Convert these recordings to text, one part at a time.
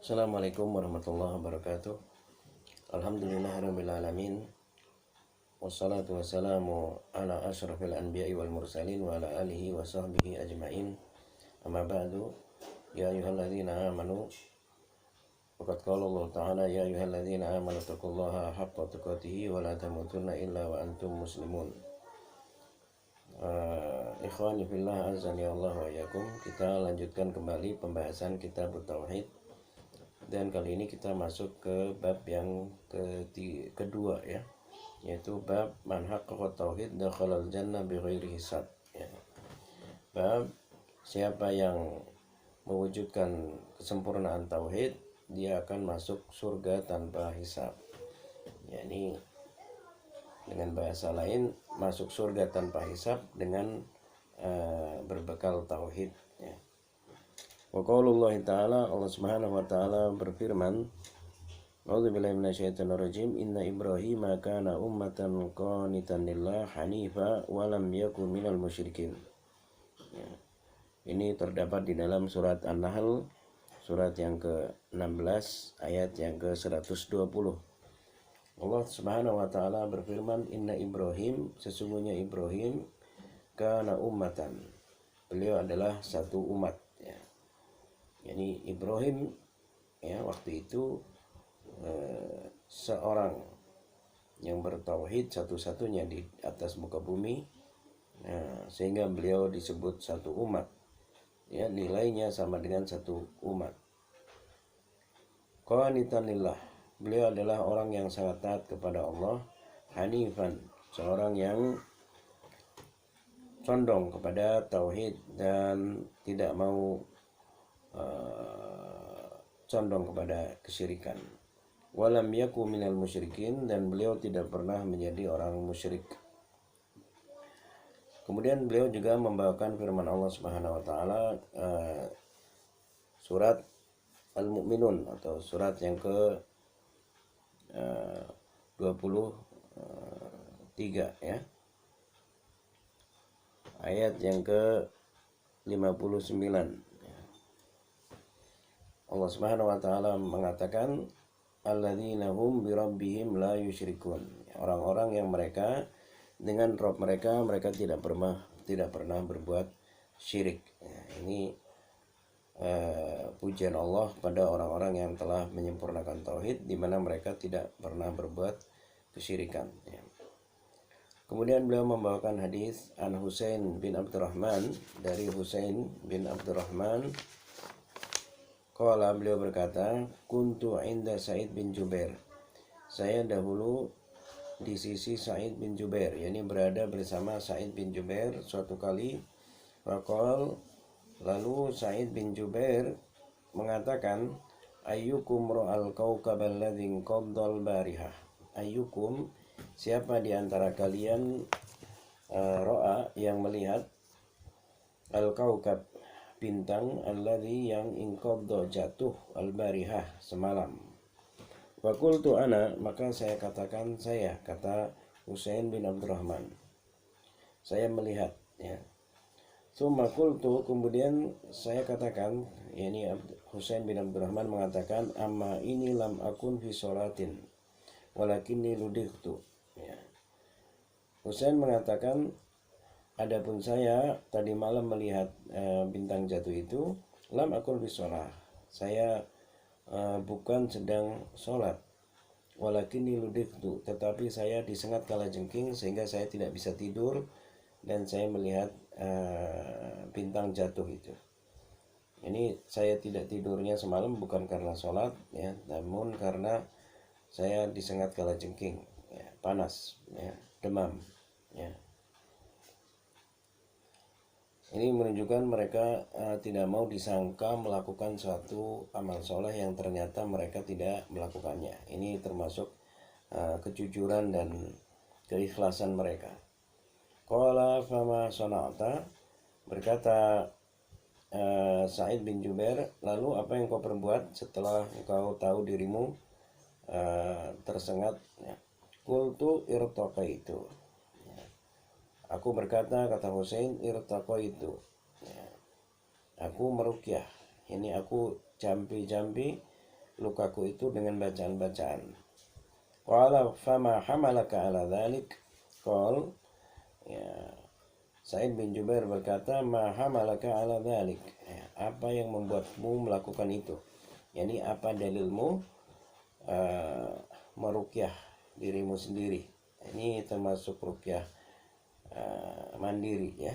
Assalamualaikum warahmatullahi wabarakatuh. Alhamdulillahirabbil alamin. Wassalatu wassalamu ala asyrafil anbiya'i wal mursalin wa ala alihi wa sahbihi ajmain. Amma ba'du. Ya ayyuhalladzina amanu faqad qala Allah ta'ala ya ayyuhalladzina amanu taqullaha haqqa tuqatih wa la tamutunna illa wa antum muslimun. Ikhwani fillah azani Allah wa iyyakum. Kita lanjutkan kembali pembahasan kitab tauhid. Dan kali ini kita masuk ke bab yang kedua ya, yaitu bab man haqqaqa tauhid dakhalal jannah bighairi hisab ya. Bab siapa yang mewujudkan kesempurnaan tauhid, dia akan masuk surga tanpa hisab. Yani dengan bahasa lain, masuk surga tanpa hisab dengan berbekal tauhid ya. Wa qaulullahi ta'ala, Allah Subhanahu wa ta'ala berfirman, A'udzubillahi minasyaitonir rajim, inna Ibrahima kana ummatan qanitan lillah hanifa wa lam yakun minal musyrikin. Ya. Ini terdapat di dalam surat An-Nahl, surat yang ke-16 ayat yang ke-120. Allah Subhanahu wa ta'ala berfirman, inna Ibrahim, sesungguhnya Ibrahim kana ummatan, beliau adalah satu umat ya. Yani Ibrahim ya waktu itu seorang yang bertauhid satu-satunya di atas muka bumi, sehingga beliau disebut satu umat ya, nilainya sama dengan satu umat. Qanitan lillah, beliau adalah orang yang sangat taat kepada Allah. Hanifan, seorang yang condong kepada tauhid dan tidak mau condong kepada kesyirikan. Walam yaku minal musyrikin, dan beliau tidak pernah menjadi orang musyrik. Kemudian beliau juga membawakan firman Allah Subhanahu wa taala surat Al-Mu'minun atau surat yang ke 23 ya. Ayat yang ke 59. Allah Subhanahu wa taala mengatakan alladzina hum birabbihim la yusyrikun. Orang-orang yang mereka dengan Rabb mereka tidak pernah berbuat syirik. Ini pujian Allah pada orang-orang yang telah menyempurnakan tauhid, di mana mereka tidak pernah berbuat kesyirikan ya. Kemudian beliau membawakan hadis an Husain bin Abdurrahman, dari Husain bin Abdurrahman. Qala, beliau berkata, kuntu inda Sa'id bin Jubair. Saya dahulu di sisi Sa'id bin Jubair, yakni berada bersama Sa'id bin Jubair suatu kali. Faqal, lalu Sa'id bin Jubair mengatakan, ayyukum ra'al kawkab alladhi qaddal barihah. Ayyukum, siapa di antara kalian ra'a, yang melihat al-kawkab, bintang, alladhi, yang inqadha, jatuh, al-barihah, semalam. Fakultu ana, maka saya katakan, saya, kata Husain bin Abdurrahman, saya melihat ya. Tsumma qultu, kemudian saya katakan, yakni Husain bin Abdurrahman mengatakan, amma ini lam akun fi sholatin walakinni ludightu ya. Husain mengatakan, adapun saya tadi malam melihat bintang jatuh itu, lam akul fi sholah, saya bukan sedang sholat, walakinni ludightu, tetapi saya disengat kalajengking sehingga saya tidak bisa tidur, dan saya melihat bintang jatuh itu. Ini saya tidak tidurnya semalam bukan karena sholat ya, namun karena saya disengat kalajengking ya, panas ya, demam ya. Ini menunjukkan mereka tidak mau disangka melakukan suatu amal soleh yang ternyata mereka tidak melakukannya. Ini termasuk kejujuran dan keikhlasan mereka. Qala fama sana'ta, berkata Sa'id bin Jubair, lalu apa yang kau perbuat setelah kau tahu dirimu tersengat ya. Qultu irtaqaitu, aku berkata, kata Husain, irtaqaitu ya, aku meruqyah, ini aku jampi-jampi lukaku itu dengan bacaan-bacaan. Qala fama hamalaka ala dhalik? Qal, ya, Sa'id bin Jubair berkata, ma hamalaka ala dhalik? Apa yang membuatmu melakukan itu? Yani apa dalilmu meruqyah dirimu sendiri? Ini termasuk ruqyah mandiri, ya.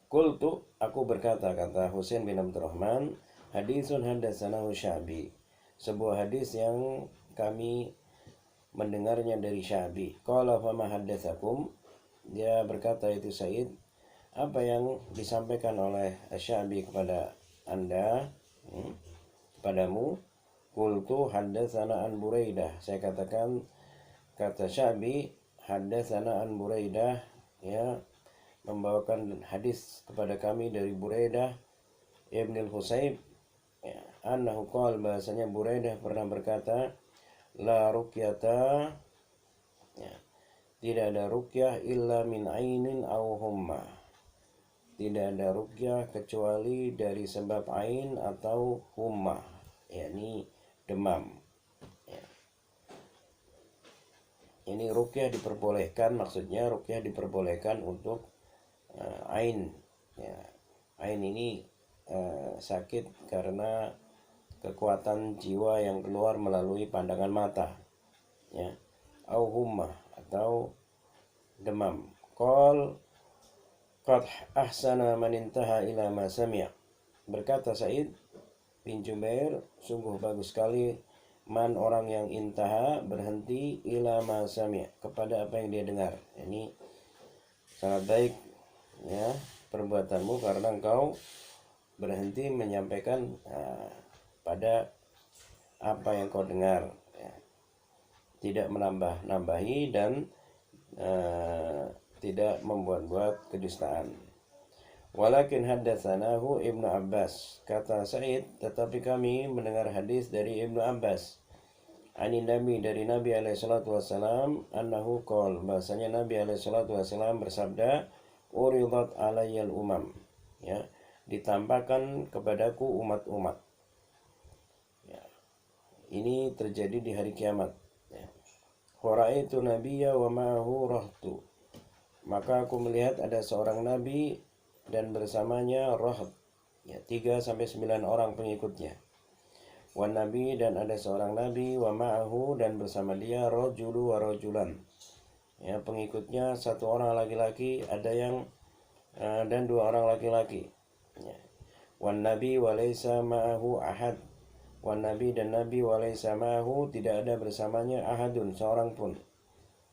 Qultu, aku berkata, kata Husain bin Abdurrahman, hadisun hadatsanahu Sya'bi, sebuah hadis yang kami mendengarnya dari Sya'bi. Qala fama hadatsakum? Dia berkata, itu Sa'id, apa yang disampaikan oleh Sya'bi kepada Anda, padamu? Qultu hadatsana an Buraidah. Saya katakan, kata Sya'bi, hadatsana an Buraidah, ya, membawakan hadis kepada kami dari Buraidah ibn al-Husayb, ya, annahu qala, bahasanya Buraidah pernah berkata, la ruqyata, ya, tidak ada ruqyah illa min ainin aw humma, tidak ada ruqyah kecuali dari sebab ain atau humma, yakni demam, ya. Ini ruqyah diperbolehkan, maksudnya ruqyah diperbolehkan untuk ain, ya. Ain ini sakit karena kekuatan jiwa yang keluar melalui pandangan mata, ya. Au humma, atau demam. Qal qad ahsana man intaha ila ma sami'a. Berkata Sa'id bin Jubair, sungguh bagus sekali man, orang yang intaha, berhenti, ila ma sami'a, kepada apa yang dia dengar. Ini sangat baik, ya, perbuatanmu karena engkau berhenti menyampaikan pada apa yang kau dengar, ya. Tidak menambah-nambahi dan tidak membuat-buat kedustaan. Walakin haddatsanahu Ibnu Abbas, kata Sa'id, tetapi kami mendengar hadis dari Ibnu Abbas, ani Nabi, dari Nabi alaihi salatu wassalam, annahu qol, bahasanya Nabi alaihi salatu wassalam bersabda, uridat alayyal umam, ya, ditampakkan kepadaku umat-umat, ya. Ini terjadi di hari kiamat, ya. Qara'aitu nabiyya wa ma'ahu rahtu, maka aku melihat ada seorang nabi dan bersamanya rahat, ya, 3-9 orang pengikutnya. Wan nabi, dan ada seorang nabi, wa ma'ahu, dan bersama dia rajulu wa rajulan, ya, pengikutnya 1 orang laki-laki, ada yang dan 2 orang laki-laki, ya. Wan nabi wa laisa ma'ahu ahad, wan nabi, dan nabi, wa laisa ma'ahu, tidak ada bersamanya ahadun, seorang pun,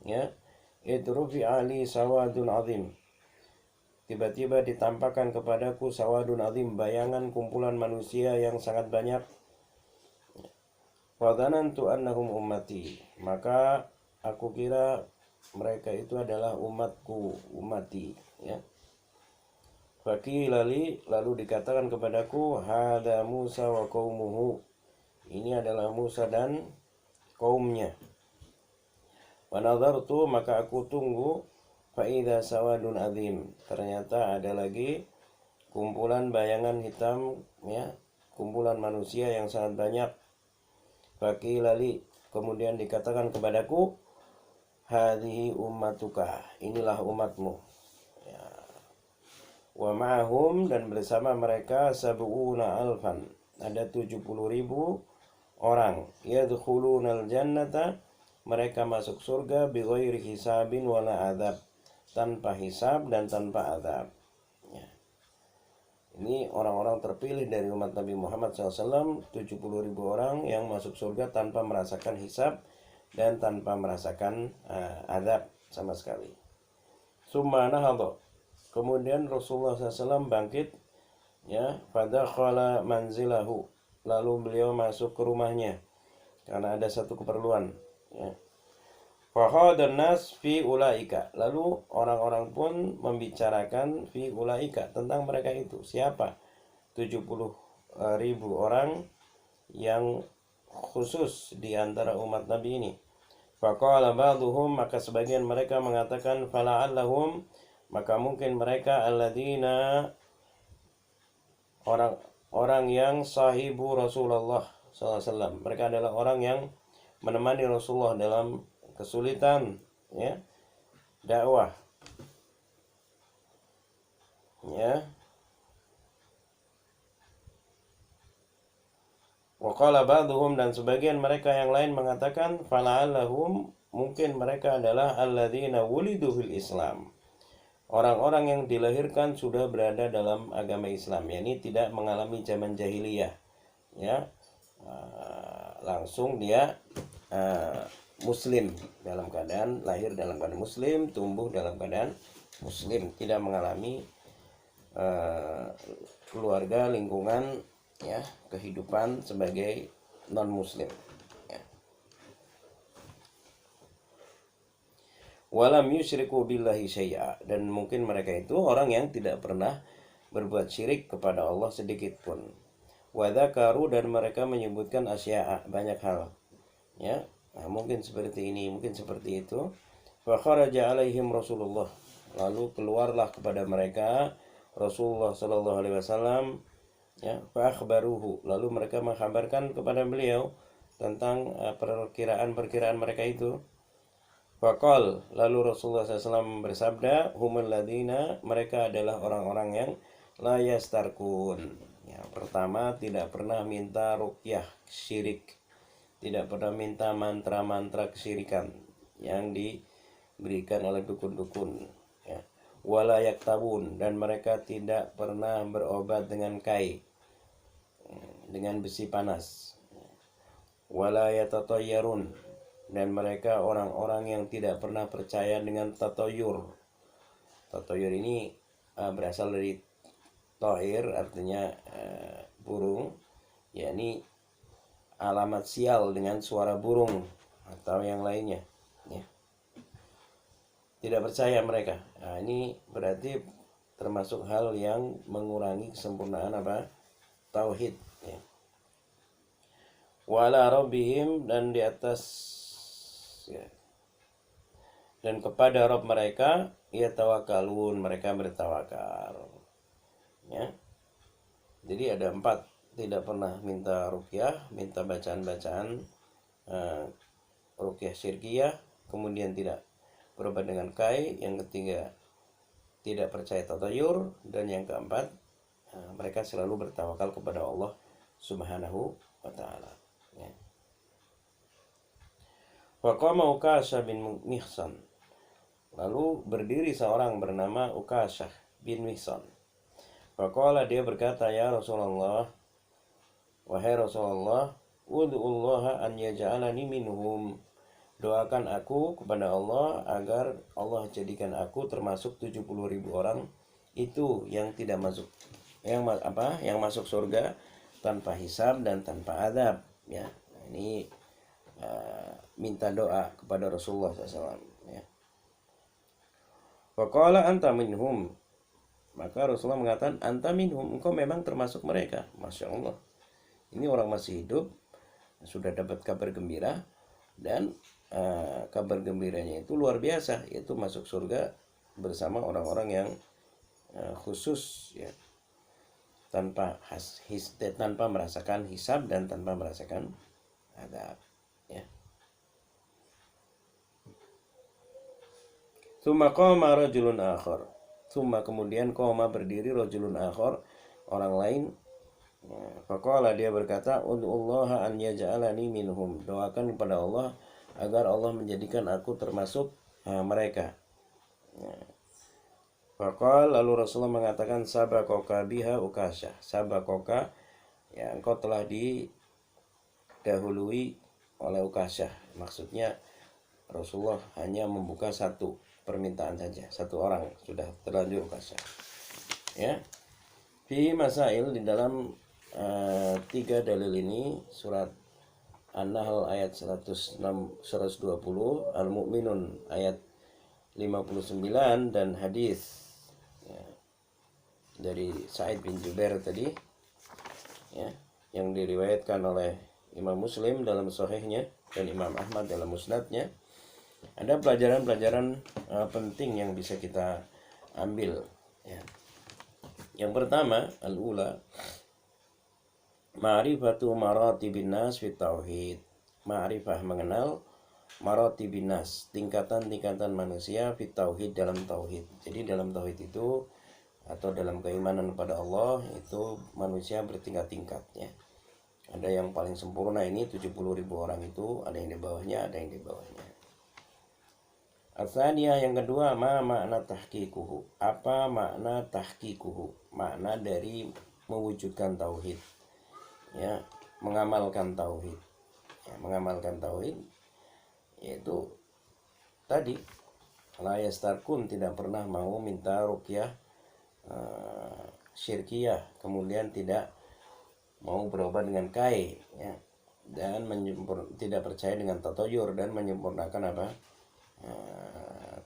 ya. Idrufi ali sawadun azim, tiba-tiba ditampakkan kepadaku sawadun azim, bayangan kumpulan manusia yang sangat banyak. Wadanantu annahum ummati, maka aku kira mereka itu adalah umatku, umati, ya. Fakilali, lalu dikatakan kepadaku, hada Musa wa qaumuhu, ini adalah Musa dan kaumnya. Wa nadhartu, maka aku tunggu, fa idza sawadun azim, ternyata ada lagi kumpulan bayangan hitam, ya, kumpulan manusia yang sangat banyak. Fakilali, kemudian dikatakan kepadaku, hadhihi ummatuka, inilah umatmu, ya. Wa ma'ahum, dan bersama mereka sab'una alfan, ada 70.000 orang, yadkhulunal jannata, mereka masuk surga, bighairi hisabin wala adab, tanpa hisab dan tanpa adab, ya. Ini orang-orang terpilih dari umat Nabi Muhammad SAW, 70.000 orang yang masuk surga tanpa merasakan hisab dan tanpa merasakan adab sama sekali. Summa nahadha, kemudian Rasulullah SAW bangkit, ya, fadakhala manzilahu, lalu beliau masuk ke rumahnya karena ada satu keperluan, ya. Fahadan nas fi ulaika, lalu orang-orang pun membicarakan fi ulaika, tentang mereka itu. Siapa? 70.000 orang yang khusus di antara umat Nabi ini. Faqala ba'dhum, maka sebagian mereka mengatakan, fala'allahum maka mungkin mereka alladzina orang yang sahibu Rasulullah SAW. Mereka adalah orang yang menemani Rasulullah dalam kesulitan, ya, dakwah, ya. Waqala ba'dhum, dan sebagian mereka yang lain mengatakan fala'allahum, mungkin mereka adalah alladzina wulidu fil Islam. Orang-orang yang dilahirkan sudah berada dalam agama Islam, yakni tidak mengalami zaman jahiliyah, ya. Langsung dia muslim, dalam keadaan lahir dalam keadaan muslim, tumbuh dalam keadaan muslim, tidak mengalami keluarga, lingkungan, ya, kehidupan sebagai non muslim, ya. Walam yusyriku billahi syai'a, dan mungkin mereka itu orang yang tidak pernah berbuat syirik kepada Allah sedikit pun. Wa dzakaru, dan mereka menyebutkan asya'a, banyak hal, ya. Nah, mungkin seperti ini, mungkin seperti itu. Fa kharaja alaihim Rasulullah, lalu keluarlah kepada mereka Rasulullah sallallahu alaihi wasallam, ya. Fa akhbaruhu, lalu mereka mengkabarkan kepada beliau tentang perkiraan mereka itu. Faqal, lalu Rasulullah SAW bersabda, humul ladina, mereka adalah orang-orang yang la yastarkun. Ya, pertama, tidak pernah minta ruqyah syirik, tidak pernah minta mantra-mantra kesyirikan yang diberikan oleh dukun-dukun, ya. Wala yaktabun, dan mereka tidak pernah berobat dengan kai, dengan besi panas. Wala yatatayyarun, dan mereka orang-orang yang tidak pernah percaya dengan tatoyur. Tatoyur ini berasal dari toir, artinya burung, yakni alamat sial dengan suara burung atau yang lainnya, ya. Tidak percaya mereka. Nah, ini berarti termasuk hal yang mengurangi kesempurnaan tauhid, ya. Wala rabbihim, dan di atas, ya, dan kepada Rabb mereka yatawakkalun, mereka bertawakal, ya. Jadi ada 4, tidak pernah minta ruqyah, minta bacaan-bacaan ruqyah syirkiyah, kemudian tidak berobat dengan kai, yang ketiga tidak percaya tatayur, dan yang keempat mereka selalu bertawakal kepada Allah Subhanahu wa ta'ala, ya. Faqama Ukasha bin Mihsan, lalu berdiri seorang bernama Ukasha bin Mihsan. Faqala, dia berkata, ya Rasulullah, wahai Rasulullah, ud'ullaha an yaj'alani minhum, doakan aku kepada Allah agar Allah jadikan aku termasuk 70.000 orang itu yang tidak masuk, yang masuk surga tanpa hisab dan tanpa adab, ya. Ini minta doa kepada Rasulullah SAW, ya. Faqala anta minhum, maka Rasulullah mengatakan anta minhum, engkau memang termasuk mereka. Masya Allah, ini orang masih hidup, sudah dapat kabar gembira, dan kabar gembiranya itu luar biasa, yaitu masuk surga bersama orang-orang yang khusus, ya, tanpa merasakan hisab dan tanpa merasakan adab, ya. Tsumma qama rajulun akhar, kemudian qama berdiri rajulun akhar, orang lain. Faqala, dia berkata, ud'ullaha an yaj'alani minhum, doakan kepada Allah agar Allah menjadikan aku termasuk mereka. Faqala, lalu Rasulullah mengatakan, sabaqaka biha Ukasha, sabaqaka, ya, engkau telah didahului oleh Ukasha. Maksudnya Rasulullah hanya membuka satu permintaan saja, satu orang, sudah terlanjur Ukasha, ya. Fi masail, di dalam 3 dalil ini, surat An-Nahl ayat 120, Al-Mu'minun ayat 59, dan hadis, ya, dari Sa'id bin Jubair tadi, ya, yang diriwayatkan oleh Imam Muslim dalam Sahihnya dan Imam Ahmad dalam Musnadnya. Ada pelajaran-pelajaran penting yang bisa kita ambil ya. Yang pertama, al-ula ma'rifatu maratibin nas fit tauhid. Ma'rifah, mengenal, maratibin nas, tingkatan-tingkatan manusia fit tauhid, dalam tauhid. Jadi dalam tauhid itu atau dalam keimanan kepada Allah itu manusia bertingkat-tingkatnya. Ada yang paling sempurna, ini 70.000 orang itu, ada yang di bawahnya, ada yang di bawahnya. Atsaniyah, yang kedua, makna tahqiquhu. Apa makna tahqiquhu? Makna dari mewujudkan tauhid. Ya, mengamalkan tauhid. Ya, mengamalkan tauhid yaitu tadi la yastarkun, tidak pernah mau minta ruqyah syirkiyah, kemudian tidak mau berobat dengan kai ya, dan tidak percaya dengan tatoyur, dan menyempurnakan apa?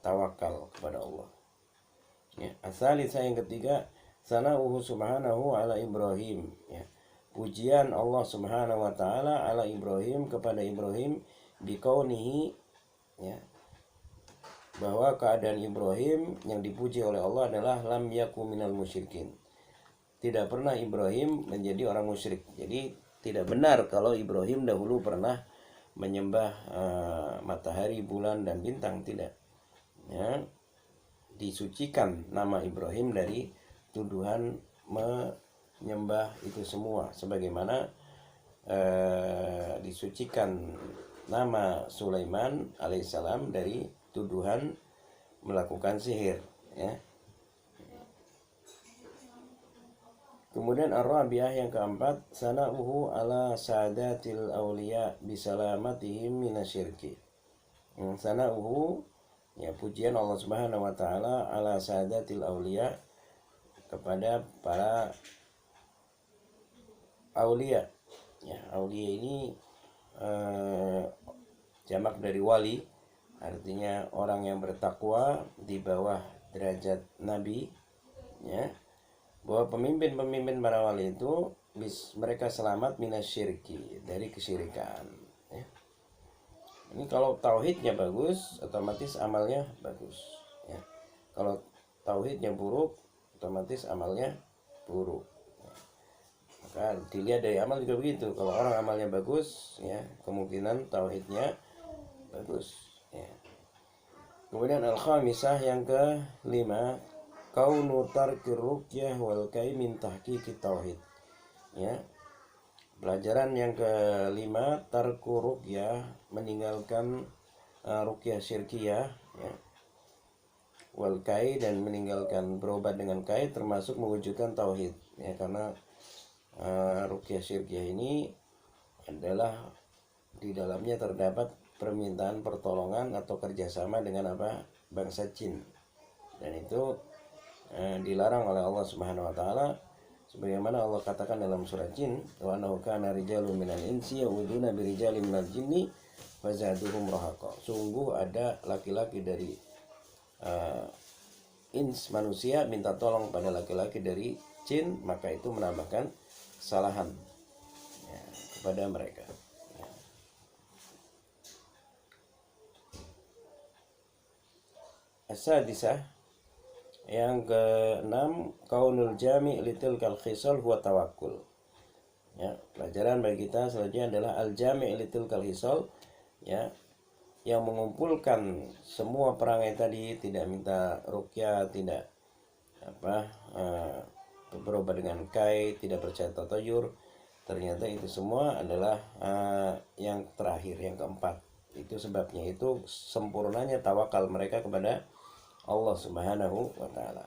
Tawakal kepada Allah ya. Asalisa, yang ketiga, sana'uhu subhanahu ala Ibrahim ya. Pujian Allah subhanahu wa ta'ala ala Ibrahim, kepada Ibrahim, bikaunihi ya, bahwa keadaan Ibrahim yang dipuji oleh Allah adalah lam yaku minal musyrikin. Tidak pernah Ibrahim menjadi orang musyrik. Jadi tidak benar kalau Ibrahim dahulu pernah menyembah matahari, bulan, dan bintang. Tidak ya. Disucikan nama Ibrahim dari tuduhan menyembah itu semua, sebagaimana disucikan nama Sulaiman alaihissalam dari tuduhan melakukan sihir ya. Kemudian ar-rabi'ah, yang keempat, sana'uhu ala sadatil awliya bisalamatihim minasyirki. Sana'uhu ya, pujian Allah Subhanahu wa taala ala sadatil awliya, kepada para aulia. Ya, aulia ini jamak dari wali, artinya orang yang bertakwa di bawah derajat nabi ya. Bahwa pemimpin-pemimpin para wali itu mereka selamat minasyirki, dari kesyirikan ya. Ini kalau tauhidnya bagus, otomatis amalnya bagus ya. Kalau tauhidnya buruk, otomatis amalnya buruk ya. Maka dilihat dari amal juga begitu. Kalau orang amalnya bagus ya, kemungkinan tauhidnya bagus ya. Kemudian al-khamisah, yang kelima, kaunu tarkir ruqyah wal kai min tahqiqit tauhid ya. Pelajaran yang kelima, tarku ruqyah, meninggalkan ruqyah syirkiyah ya, wal kai, dan meninggalkan berobat dengan kai, termasuk mewujudkan tauhid ya. Karena ruqyah syirkiyah ini adalah di dalamnya terdapat permintaan pertolongan atau kerjasama dengan apa? Bangsa jin, dan itu dilarang oleh Allah Subhanahu wa taala, sebagaimana Allah katakan dalam surah Jin, wa annahu kana rijalun minal insi ya'uduna birijalin minal jinni fazaduhum rahaqa. Sungguh ada laki-laki dari ins, manusia, minta tolong pada laki-laki dari jin, maka itu menambahkan kesalahan ya, kepada mereka ya. As-sadisah, yang keenam, kaunul jami' litilkal khisal huwa tawakkul ya. Pelajaran bagi kita selanjutnya adalah al jami' litilkal khisal ya, yang mengumpulkan semua perangai tadi, tidak minta ruqyah, tidak berobat dengan kai, tidak percaya tatayur. Ternyata itu semua adalah yang terakhir, yang keempat. Itu sebabnya, itu sempurnanya tawakal mereka kepada Allah Subhanahu wa taala.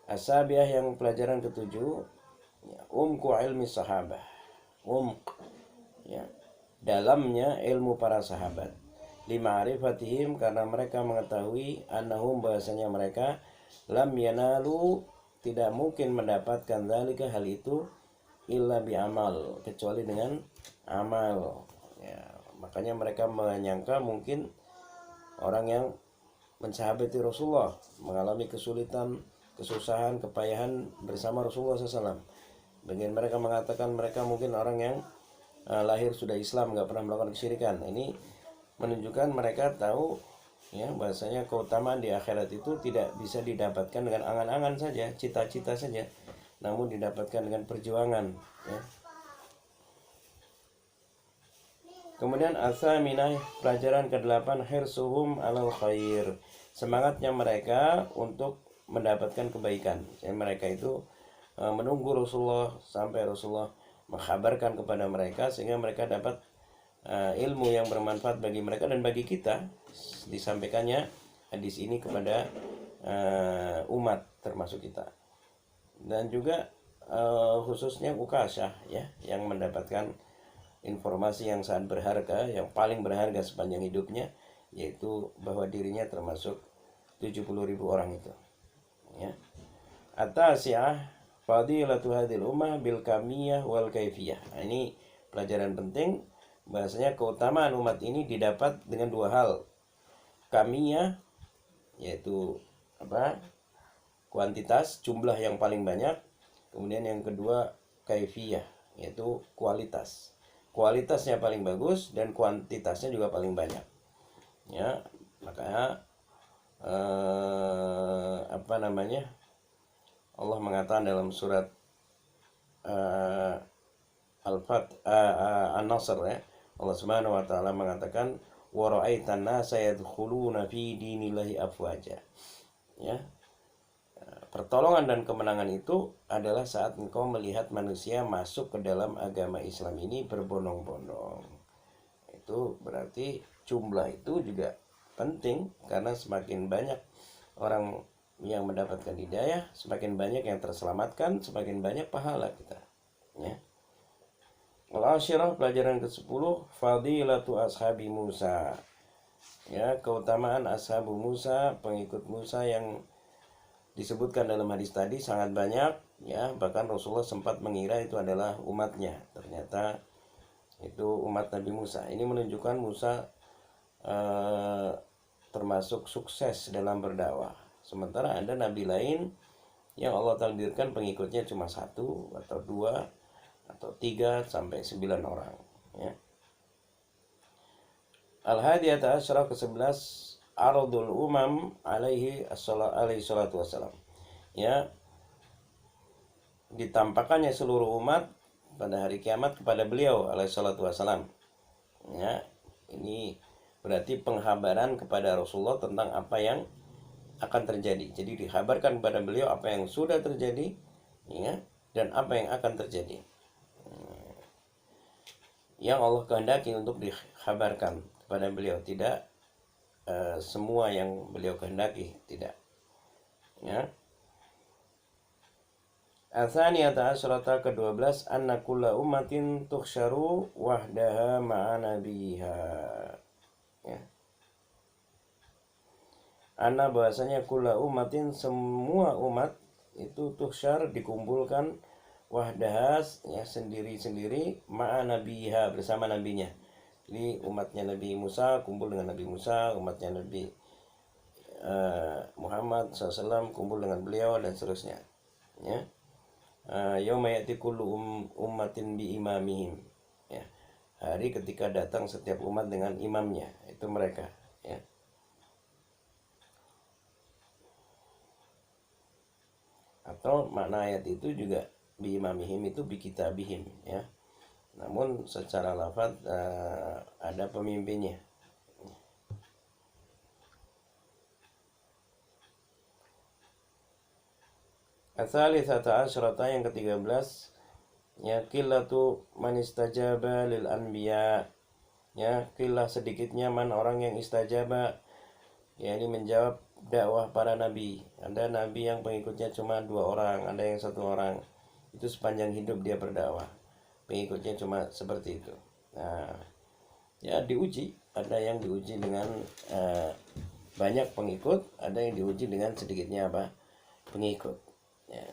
As-sabiah, yang pelajaran ketujuh, ya, umku ilmi sahabah. Ya, dalamnya ilmu para sahabat. Lima'rifatihim, karena mereka mengetahui, annahum, bahasanya mereka, lam yanalu, tidak mungkin mendapatkan dzalika, hal itu, illa bi amal, kecuali dengan amal ya. Makanya mereka menyangka mungkin orang yang mensahabati Rasulullah mengalami kesulitan, kesusahan, kepayahan bersama Rasulullah SAW. Bagian mereka mengatakan mereka mungkin orang yang lahir sudah Islam, nggak pernah melakukan kesyirikan. Ini menunjukkan mereka tahu Ya, bahasanya keutamaan di akhirat itu tidak bisa didapatkan dengan angan-angan saja, cita-cita saja, namun didapatkan dengan perjuangan, ya. Kemudian minah, pelajaran ke-8, hirsuhum alal khair. Semangatnya mereka untuk mendapatkan kebaikan. Jadi mereka itu menunggu Rasulullah sampai Rasulullah mengkhabarkan kepada mereka sehingga mereka dapat ilmu yang bermanfaat bagi mereka dan bagi kita. Disampaikannya hadis ini kepada umat termasuk kita. Dan juga khususnya Ukasyah, ya, yang mendapatkan informasi yang sangat berharga, yang paling berharga sepanjang hidupnya, yaitu bahwa dirinya termasuk 70.000 orang itu, ya. At-tasi'ah fadilatu hadhil ummah bil kamiyah wal kaifiyah. Nah, ini pelajaran penting, bahasanya keutamaan umat ini didapat dengan dua hal. Kamiyah, yaitu apa? Kuantitas, jumlah yang paling banyak. Kemudian yang kedua kaifiyah, yaitu kualitas. Kualitasnya paling bagus dan kuantitasnya juga paling banyak, ya. Makanya apa namanya, Allah mengatakan dalam surat An-Nasr, ya, Allah Subhanahu wa taala mengatakan wa ra'aitan nasa yadkhuluna fi dinillahi afwaja, ya. Pertolongan dan kemenangan itu adalah saat engkau melihat manusia masuk ke dalam agama Islam ini berbondong-bondong. Itu berarti jumlah itu juga penting, karena semakin banyak orang yang mendapatkan hidayah, semakin banyak yang terselamatkan, semakin banyak pahala kita, ya. Al-Asyirah, pelajaran ke-10, fadilatu ashabi Musa, ya, keutamaan ashabu Musa, pengikut Musa yang disebutkan dalam hadis tadi sangat banyak, ya. Bahkan Rasulullah sempat mengira itu adalah umatnya, ternyata itu umat Nabi Musa. Ini menunjukkan Musa termasuk sukses dalam berdakwah, sementara ada nabi lain yang Allah takdirkan pengikutnya cuma 1 atau 2 atau 3 sampai 9 orang, ya. Al-Hadiyata Asyarah ke-11, Ardul Umam alaihi salatu wassalam, ya, ditampakkannya seluruh umat pada hari kiamat kepada beliau alaihi salatu wassalam, ya. Ini berarti penghabaran kepada Rasulullah tentang apa yang akan terjadi. Jadi dikabarkan kepada beliau apa yang sudah terjadi, ya, dan apa yang akan terjadi, yang Allah kehendaki untuk dikabarkan kepada beliau, tidak semua yang beliau kehendaki, tidak, ya. Atsaniyata asyrata ke-12, anna kulla ummatin tuhsyaru wahdaha ma'a nabiha, ya. Anna, bahasanya kulla ummatin, semua umat itu tuhsyar, dikumpulkan, wahdaha, ya, sendiri-sendiri, ma'a nabiha, bersama nabinya. Jadi umatnya Nabi Musa kumpul dengan Nabi Musa, umatnya Nabi Muhammad SAW kumpul dengan beliau, dan seterusnya, ya. Yauma ya'ti kullu ummatin bi imamihim, ya. Hari ketika datang setiap umat dengan imamnya, itu mereka, ya. Atau makna ayat itu juga bi imamihim itu bi kitabihim, ya. Namun secara lafaz ada pemimpinnya. Ats-tsalitsata asyrata, yang ke-13, ya, qillatu man istajaba lil anbiya, ya, qillah, sedikitnya man orang yang istajaba, ya, ini menjawab dakwah para nabi. Ada nabi yang pengikutnya cuma 2 orang, ada yang 1 orang. Itu sepanjang hidup dia berdakwah, pengikutnya cuma seperti itu. Nah, ya, diuji, ada yang diuji dengan banyak pengikut, ada yang diuji dengan sedikitnya apa? Pengikut, ya.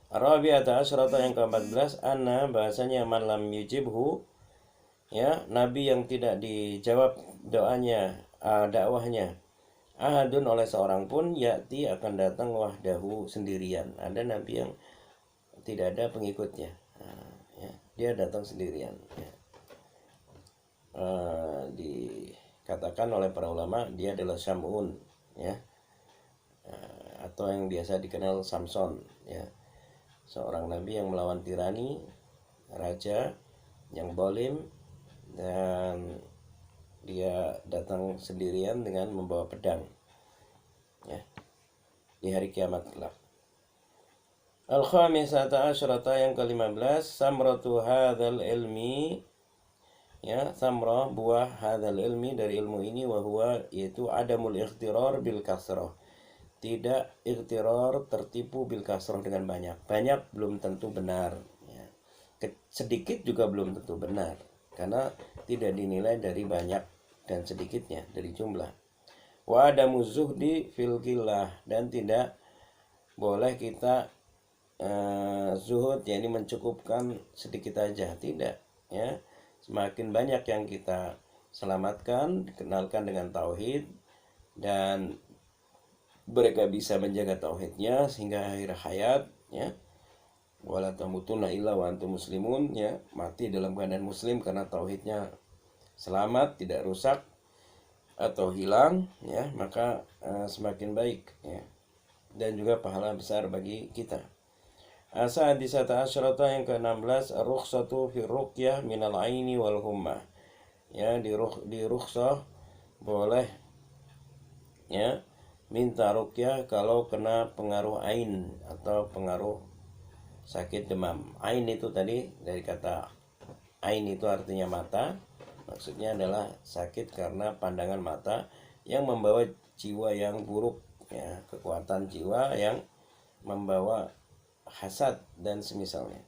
Rabi'ata asyrata, yang ke-14, anna, bahasanya man lam yujibhu, ya, nabi yang tidak dijawab doanya, dakwahnya, ahadun, oleh seorang pun, ya'ti, akan datang, wahdahu, sendirian. Ada nabi yang tidak ada pengikutnya, ya. dia datang sendirian, ya. Dikatakan oleh para ulama dia adalah Syam'un, ya, atau yang biasa dikenal Samson, ya, seorang nabi yang melawan tirani raja yang zalim, dan dia datang sendirian dengan membawa pedang, ya, di hari kiamat kelak. Al-khamisata asyrata yang ke-15, samratu hadzal ilmi, ya, samrah buah hadzal ilmi dari ilmu ini, wa huwa yaitu adamul ikhtirar bil kasrah, tidak ikhtirar tertipu bil kasrah dengan banyak. Banyak belum tentu benar, ya. Sedikit juga belum tentu benar, karena tidak dinilai dari banyak dan sedikitnya, dari jumlah. Wa adamu zuhdi fil qillah, dan tidak boleh kita zuhud, yakni mencukupkan sedikit aja, tidak, ya. Semakin banyak yang kita selamatkan, dikenalkan dengan tauhid, dan mereka bisa menjaga tauhidnya sehingga akhir hayat, ya, wala tamutunna illa wa antum muslimun, ya, mati dalam keadaan muslim karena tauhidnya selamat, tidak rusak atau hilang, ya, maka semakin baik, ya, dan juga pahala besar bagi kita. As-sadisata asyrata yang ke-16, ar-rukhsatu fi ruqyah minal aini wal hummah, ya, di rukhsah boleh, ya, minta ruqyah kalau kena pengaruh ain atau pengaruh sakit demam. Ain itu tadi dari kata ain itu artinya mata, maksudnya adalah sakit karena pandangan mata yang membawa jiwa yang buruk, ya, kekuatan jiwa yang membawa hasad dan semisalnya.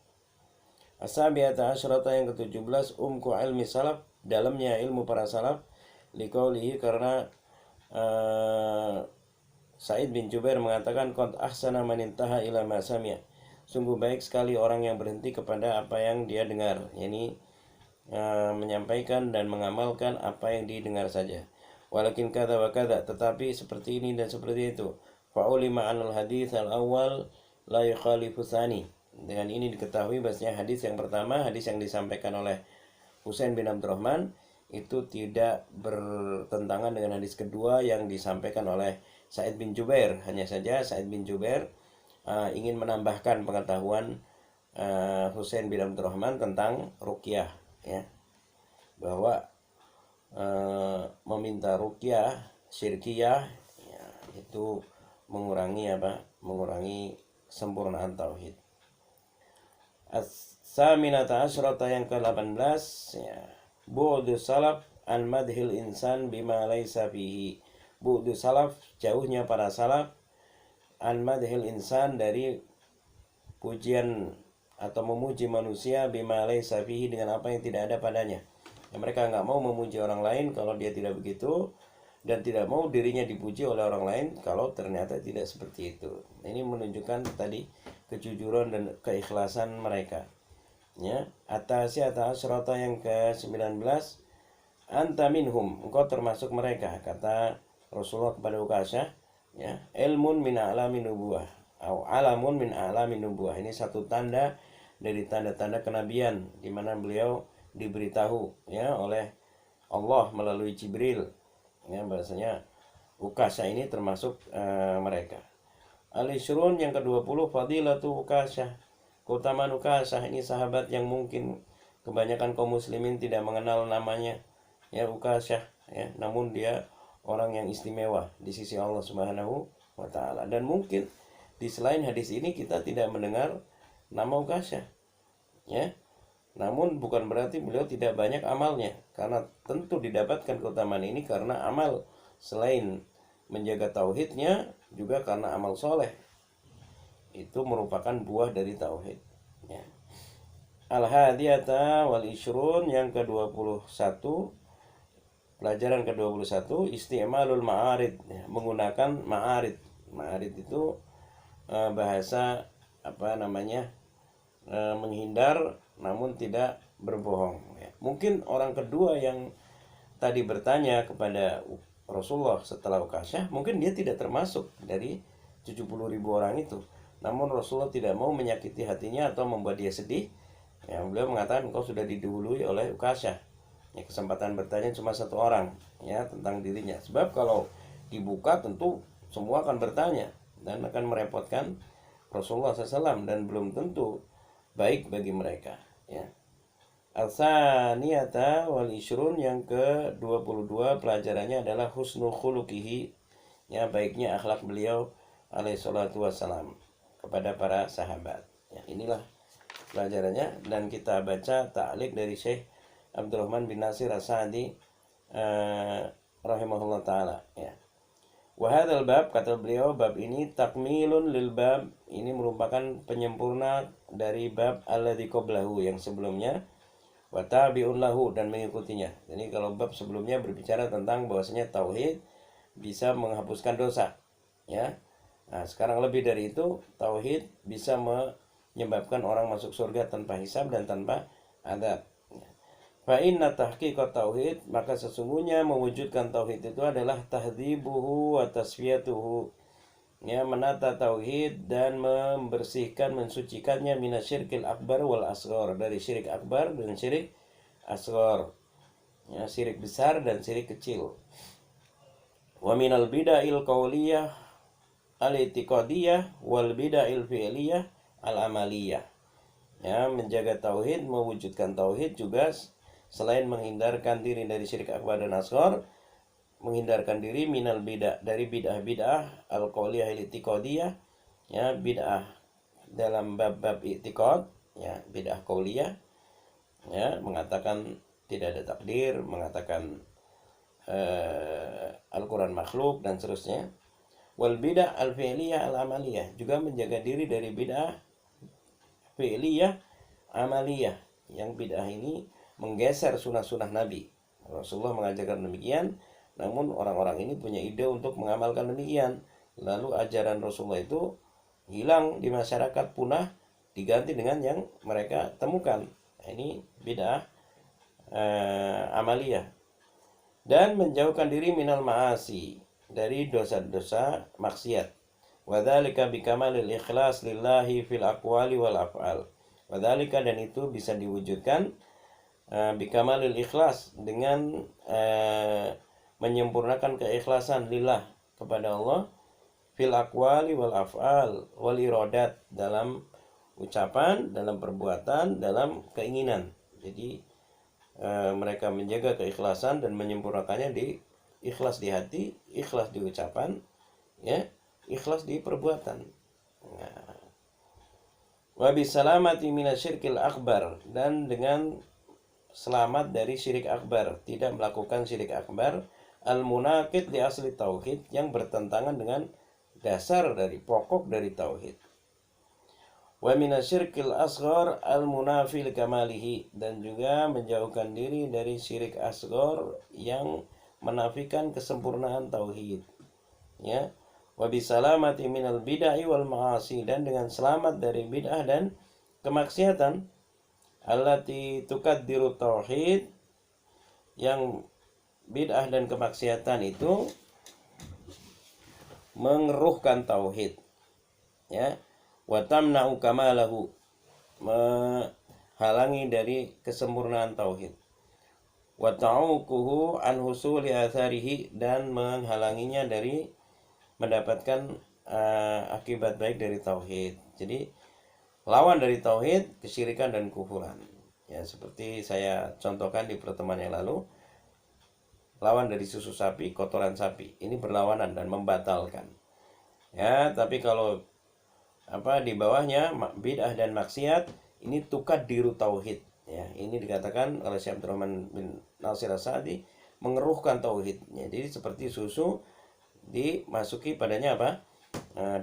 As-sabiata asyrata yang ke-17, umku ilmi salaf, dalamnya ilmu para salaf, liqaulihi, karena Sa'id bin Jubair mengatakan, qad ahsana man intaha ila ma sami'a, sungguh baik sekali orang yang berhenti kepada apa yang dia dengar, yakni menyampaikan dan mengamalkan apa yang didengar saja. Walakin kadza wa kadza, tetapi seperti ini dan seperti itu. Fa'ulima anal hadits al-awwal la yukhalifu tsani, dengan ini diketahui bahasanya hadis yang pertama, hadis yang disampaikan oleh Husain bin Abdurrahman, itu tidak bertentangan dengan hadis kedua yang disampaikan oleh Sa'id bin Jubair. Hanya saja Sa'id bin Jubair ingin menambahkan pengetahuan Husain bin Abdurrahman tentang ruqyah, ya, bahwa meminta ruqyah syirkiyah, ya, itu mengurangi kesempurnaan tauhid. As-saminata asyrata yang ke-18, ya, bu'du salaf an madhil insan bima laisa fihi. Bu'du salaf, jauhnya para salaf, an madhil insan, dari pujian atau memuji manusia, bima laisa fihi, dengan apa yang tidak ada padanya. Ya, mereka nggak mau memuji orang lain kalau dia tidak begitu, dan tidak mau dirinya dipuji oleh orang lain kalau ternyata tidak seperti itu. Ini menunjukkan tadi kejujuran dan keikhlasan mereka, ya. At-tasi'ata asyrata yang ke-19, anta minhum, engkau termasuk mereka, kata Rasulullah kepada Ukasyah, ya, ilmun min a'lamin nubuwah atau alamun min a'lamin nubuwah. Ini satu tanda dari tanda-tanda kenabian, di mana beliau diberitahu, ya, oleh Allah melalui Jibril, ya, bahasanya Ukasyah ini termasuk mereka. Al-Ishrun yang ke-20, fadilatu Ukasyah, keutamaan Ukasyah. Ini sahabat yang mungkin kebanyakan kaum muslimin tidak mengenal namanya, ya, Ukasyah, ya, namun dia orang yang istimewa di sisi Allah Subhanahu wa taala. Dan mungkin di selain hadis ini kita tidak mendengar nama Ukasyah, ya. Namun bukan berarti beliau tidak banyak amalnya, karena tentu didapatkan keutamaan ini karena amal selain menjaga tauhidnya, juga karena amal soleh itu merupakan buah dari tauhid, ya. Al-hadiyata wal ishrun yang ke-21, pelajaran ke-21, isti'malul ma'arid, ya, menggunakan ma'arid. Ma'arid itu bahasa menghindar namun tidak berbohong, ya. Mungkin orang kedua yang tadi bertanya kepada Rasulullah setelah Ukasyah, mungkin dia tidak termasuk dari 70.000 orang itu. Namun Rasulullah tidak mau menyakiti hatinya atau membuat dia sedih, Ya, beliau mengatakan engkau sudah didahului oleh Ukasyah. Ya, kesempatan bertanya cuma satu orang ya tentang dirinya. Sebab kalau dibuka tentu semua akan bertanya dan akan merepotkan Rasulullah SAW dan belum tentu baik bagi mereka. Ya. Al-Thaniyata wal Ishrun, yang ke-22 pelajarannya adalah husnul khuluqihi, ya baiknya akhlak beliau alaihi salatu wassalam kepada para sahabat. Ya, inilah pelajarannya, dan kita baca ta'liq dari Syekh Abdurrahman bin Nasir As-Sa'di rahimahullah taala ya. Wa hadzal bab, kata beliau, bab ini takmilun lil bab, ini merupakan penyempurna dari bab alladzi qablahu, yang sebelumnya, wa tabi'un lahu, dan mengikutinya. Jadi kalau bab sebelumnya berbicara tentang bahwasanya tauhid bisa menghapuskan dosa ya. Nah, sekarang lebih dari itu, tauhid bisa menyebabkan orang masuk surga tanpa hisab dan tanpa adab. Fa inna tahqiqat tauhid, maka sesungguhnya mewujudkan tauhid itu adalah tahdzibuhu wa tasfiyatuhu, ya menata tauhid dan membersihkan, mensucikannya minasyirkil akbar wal asghar, dari syirik akbar dan syirik asghar, ya syirik besar dan syirik kecil. Wa minal bid'il qauliyah al-i'tiqadiyah wal bid'il fi'liyah al-amaliyah. Ya, menjaga tauhid, mewujudkan tauhid juga selain menghindarkan diri dari syirik akbar dan asghar, menghindarkan diri minal bid'ah, dari bid'ah-bid'ah al-qauliyah al-i'tiqadiyah, ya bid'ah dalam bab-bab i'tiqad, ya bid'ah qauliyah, ya mengatakan tidak ada takdir, mengatakan Al-Quran makhluk dan seterusnya. Wal bid'ah al-fi'liyah al-amaliyah, juga menjaga diri dari bid'ah fi'liyah amaliyah, yang bid'ah ini menggeser sunnah-sunnah Nabi. Rasulullah mengajarkan demikian, namun orang-orang ini punya ide untuk mengamalkan demikian, lalu ajaran Rasulullah itu hilang di masyarakat, punah, diganti dengan yang mereka temukan. Ini bid'ah amaliyah. Dan menjauhkan diri minal ma'asi, dari dosa-dosa maksiat. Wadzalika bikamalil ikhlas lillahi fil aqwali wal af'al. Wadzalika, dan itu bisa diwujudkan bikamalil ikhlas, dengan menyempurnakan keikhlasan lillah, kepada Allah, fil aqwali wal af'al wal iradat, dalam ucapan, dalam perbuatan, dalam keinginan. Jadi mereka menjaga keikhlasan dan menyempurnakannya di ikhlas di hati, ikhlas di ucapan, ya, ikhlas di perbuatan. Wa bisalamati minasyirkil akbar, dan dengan selamat dari syirik akbar, tidak melakukan syirik akbar, al-munaqid li asli tauhid, yang bertentangan dengan dasar dari pokok dari tauhid. Wa minasyirkil asghar al-munafi kamalihi, dan juga menjauhkan diri dari syirik asghar yang menafikan kesempurnaan tauhid, ya. Wa bisalamati minal bid'ah wal ma'asi, dan dengan selamat dari bid'ah dan kemaksiatan, allati tukaddiru tauhid, yang bid'ah dan kemaksiatan itu mengeruhkan tauhid, ya. Wa tamna'u kamalahu, menghalangi dari kesempurnaan tauhid. Wa ta'uquhu an husuli atharihi, dan menghalanginya dari mendapatkan akibat baik dari tauhid. Jadi lawan dari tauhid kesyirikan dan kufuran. Ya, seperti saya contohkan di pertemuan yang lalu, lawan dari susu sapi, kotoran sapi. Ini berlawanan dan membatalkan. Ya, tapi kalau di bawahnya bid'ah dan maksiat, ini tukad diru tauhid, ya. Ini dikatakan oleh Syekh Abdurrahman bin Nasir As-Sa'di, mengeruhkan tauhid. Jadi seperti susu dimasuki padanya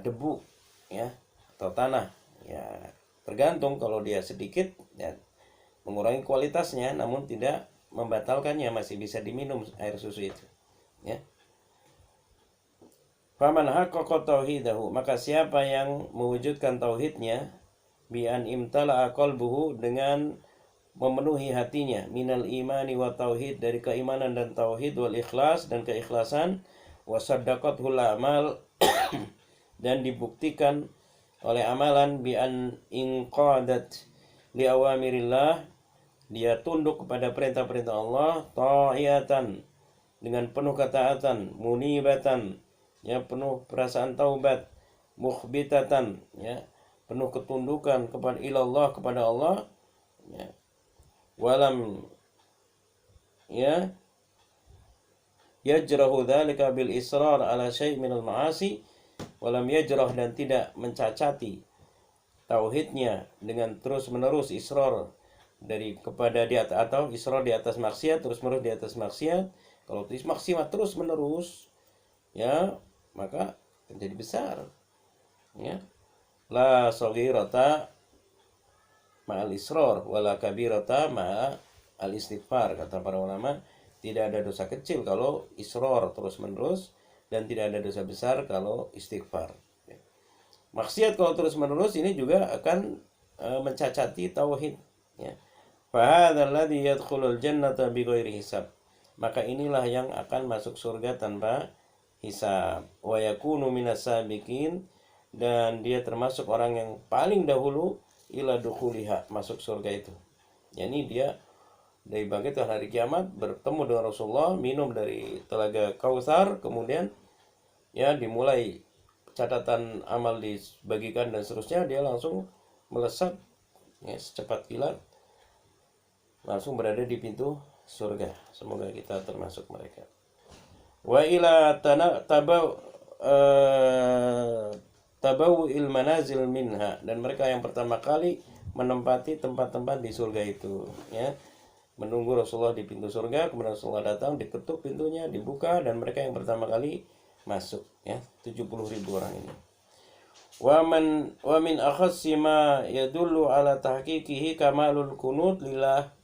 debu, ya, atau tanah, ya. Tergantung, kalau dia sedikit, ya, mengurangi kualitasnya, namun tidak membatalkannya, masih bisa diminum air susu itu, ya. Faman haqqaqa tauhidahu, maka siapa yang mewujudkan tauhidnya, bi an imtala'a qalbuhu, dengan memenuhi hatinya, minal imani wa tauhid, dari keimanan dan tauhid, wal ikhlas, dan keikhlasan, wa saddaqathul amal, dan dibuktikan oleh amalan, bi an inqadat li awamirillah, dia tunduk kepada perintah-perintah Allah, ta'iyatan, dengan penuh ketaatan, munibatan, ya penuh perasaan taubat, mukhbitatan, ya penuh ketundukan kepada ilallah, kepada Allah, ya walam ya yajrahu dzalika bil israr ala syai' minal ma'asi, walam yajrah, dan tidak mencacati tauhidnya dengan terus-menerus israr dari kepada di atas, atau israr di atas maksiat, terus-menerus di atas maksiat. Kalau maksiat terus-menerus, ya maka menjadi besar, ya la saghirata ma'al israr wala kabirata ma'al istighfar, kata para ulama. Tidak ada dosa kecil kalau israr terus-menerus, dan tidak ada dosa besar kalau istighfar. Maksiat kalau terus-menerus ini juga akan mencacati tauhid, ya. Fa hadzal ladzi yadkhulul jannata bighairi hisab, maka inilah yang akan masuk surga tanpa hisab. Wa yakunu minas sabiqin, dan dia termasuk orang yang paling dahulu ila dukhuliha, masuk surga itu. Yani dia dari bangkit hari kiamat bertemu dengan Rasulullah, minum dari telaga Kautsar, kemudian ya dimulai catatan amal dibagikan dan seterusnya, dia langsung melesat, ya, secepat kilat langsung berada di pintu surga. Semoga kita termasuk mereka. Wa ila tabawu'il manazil minha, dan mereka yang pertama kali menempati tempat-tempat di surga itu, ya, menunggu Rasulullah di pintu surga. Kemudian Rasulullah datang, diketuk pintunya, dibuka, dan mereka yang pertama kali masuk, ya, 70.000 orang ini. Wa min akhassi ma yadullu ala tahqiqihi kamalul kunut lillah,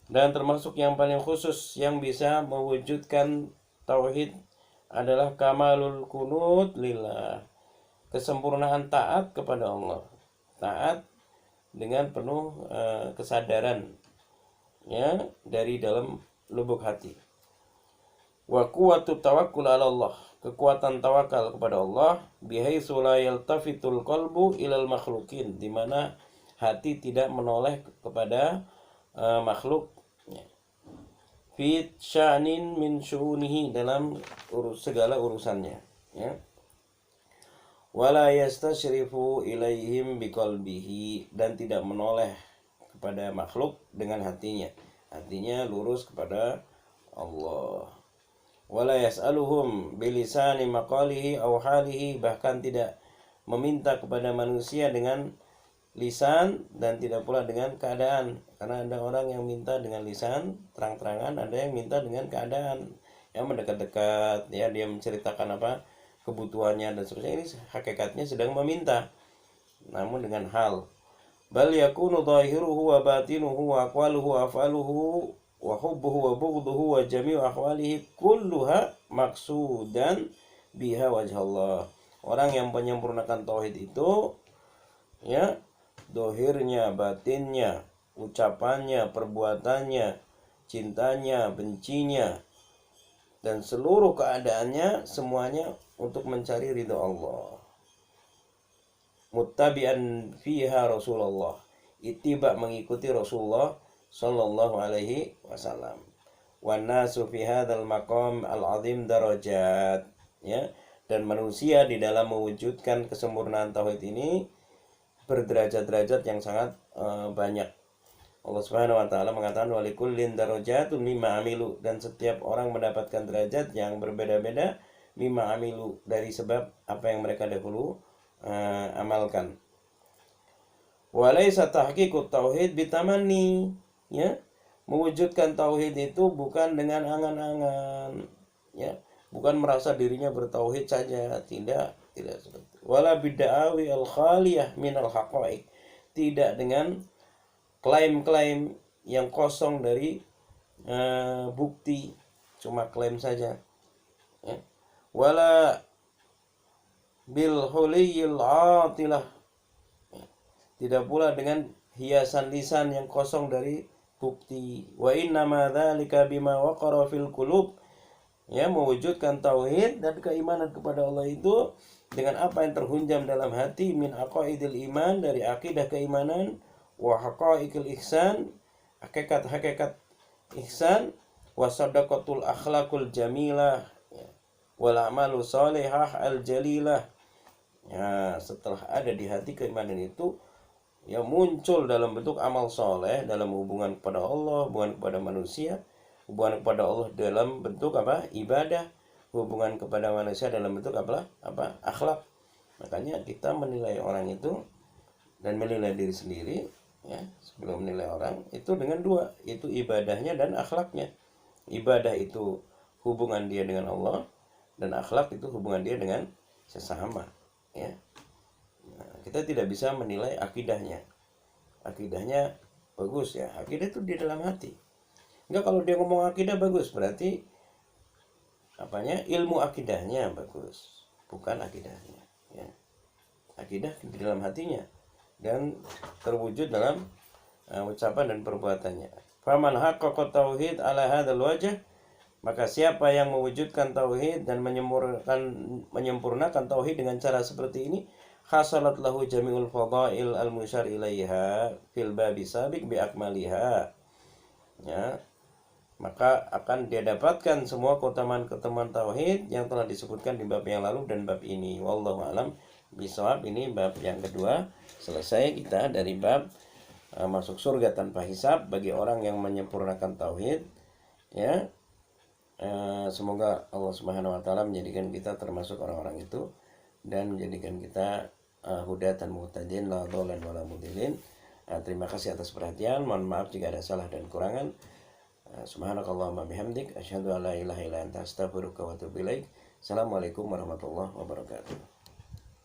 dan termasuk yang paling khusus yang bisa mewujudkan tauhid adalah kamalul kunut lillah, kesempurnaan taat kepada Allah, taat dengan penuh kesadaran, ya, dari dalam lubuk hati. Wa quwwatu tawakkul ala Allah, kekuatan tawakal kepada Allah, bihaitsu la yaltafitul qalbu ilal makhluqin, di mana hati tidak menoleh kepada makhluk, fi sya'nin min syu'unihi, dalam segala urusannya, ya. Wala yastasyrifu ilaihim biqalbihi, dan tidak menoleh kepada makhluk dengan hatinya. Hatinya lurus kepada Allah. Wala yas'aluhum bilisani maqalihi aw halihi, bahkan tidak meminta kepada manusia dengan lisan dan tidak pula dengan keadaan. Karena ada orang yang minta dengan lisan terang-terangan, ada yang minta dengan keadaan, yang mendekat-dekat, ya, dia menceritakan apa kebutuhannya dan seterusnya. Ini hakikatnya sedang meminta, namun dengan hal. Bal yakunu zahiruhu wa batinuhu wa aqwaluhu wa af'aluhu wa hubbuhu wa bughduhu wa jami'u ahwalihi kulluha maqsudan biha wajhallah. Orang yang menyempurnakan tauhid itu, ya, dohirnya, batinnya, ucapannya, perbuatannya, cintanya, bencinya, dan seluruh keadaannya semuanya untuk mencari ridha Allah. Muttabi'an fiha Rasulullah, ittiba, mengikuti Rasulullah sallallahu alaihi wasallam. Wan nasu fi hadzal maqam al-azim darajat, ya, dan manusia di dalam mewujudkan kesempurnaan tauhid ini berderajat-derajat yang sangat banyak. Allah Subhanahu wa taala mengatakan walikullin darajatun mimma amilu, dan setiap orang mendapatkan derajat yang berbeda-beda, mimma amilu, dari sebab apa yang mereka dahulu amalkan. Walaysa tahqiqut tauhid bitamanni, ya, mewujudkan tauhid itu bukan dengan angan-angan, ya, bukan merasa dirinya bertauhid saja, tidak seperti. Wala bid'awi al-khaliyah minal haqaiq, tidak dengan klaim-klaim yang kosong dari bukti, cuma klaim saja, ya. Wala bil huliyil atilah, tidak pula dengan hiasan lisan yang kosong dari bukti. Wa inna ma dzalika bima waqara fil qulub, ya, mewujudkan tauhid dan keimanan kepada Allah itu dengan apa yang terhunjam dalam hati, min aqaidil iman, dari akidah keimanan, wa haqaiqil ihsan, hakikat-hakikat ihsan, wa sadaqatul akhlaqul jamilah, ya, wal amalu salihah al jalilah. Ya, setelah ada di hati keimanan itu, ya muncul dalam bentuk amal soleh dalam hubungan kepada Allah, hubungan kepada manusia, hubungan kepada Allah dalam bentuk apa? Ibadah, hubungan kepada manusia dalam bentuk apa? Akhlak. Makanya kita menilai orang itu dan menilai diri sendiri, ya, sebelum menilai orang itu dengan dua, itu ibadahnya dan akhlaknya. Ibadah itu hubungan dia dengan Allah, dan akhlak itu hubungan dia dengan sesama, ya. Nah, kita tidak bisa menilai akidahnya. Akidahnya bagus, ya, akidah itu di dalam hati. Enggak, kalau dia ngomong akidah bagus berarti apanya? Ilmu akidahnya bagus, bukan akidahnya, ya. Akidah di dalam hatinya dan terwujud dalam ucapan dan perbuatannya. Faman haqqaqa tauhid ala hadzal wajh, maka siapa yang mewujudkan tauhid dan menyempurnakan tauhid dengan cara seperti ini, hasalat lahu jami'ul fadail al musyar ilaiha fil babi sabiq bi akmaliha, ya, maka akan dia dapatkan semua keutamaan-keutamaan tauhid yang telah disebutkan di bab yang lalu dan bab ini. Wallahu alam bisawab. Ini bab yang kedua. Selesai kita dari bab masuk surga tanpa hisab bagi orang yang menyempurnakan tauhid, ya. Semoga Allah Subhanahu wa taala menjadikan kita termasuk orang-orang itu dan menjadikan kita hudatan muhtadin la dhalan wala mudillin. Terima kasih atas perhatian. Mohon maaf jika ada salah dan kurangan. Subhanakallahumma bihamdik asyhadu an la ilaha illa anta astaghfiruka wa atubu ilaik. Assalamualaikum warahmatullahi wabarakatuh.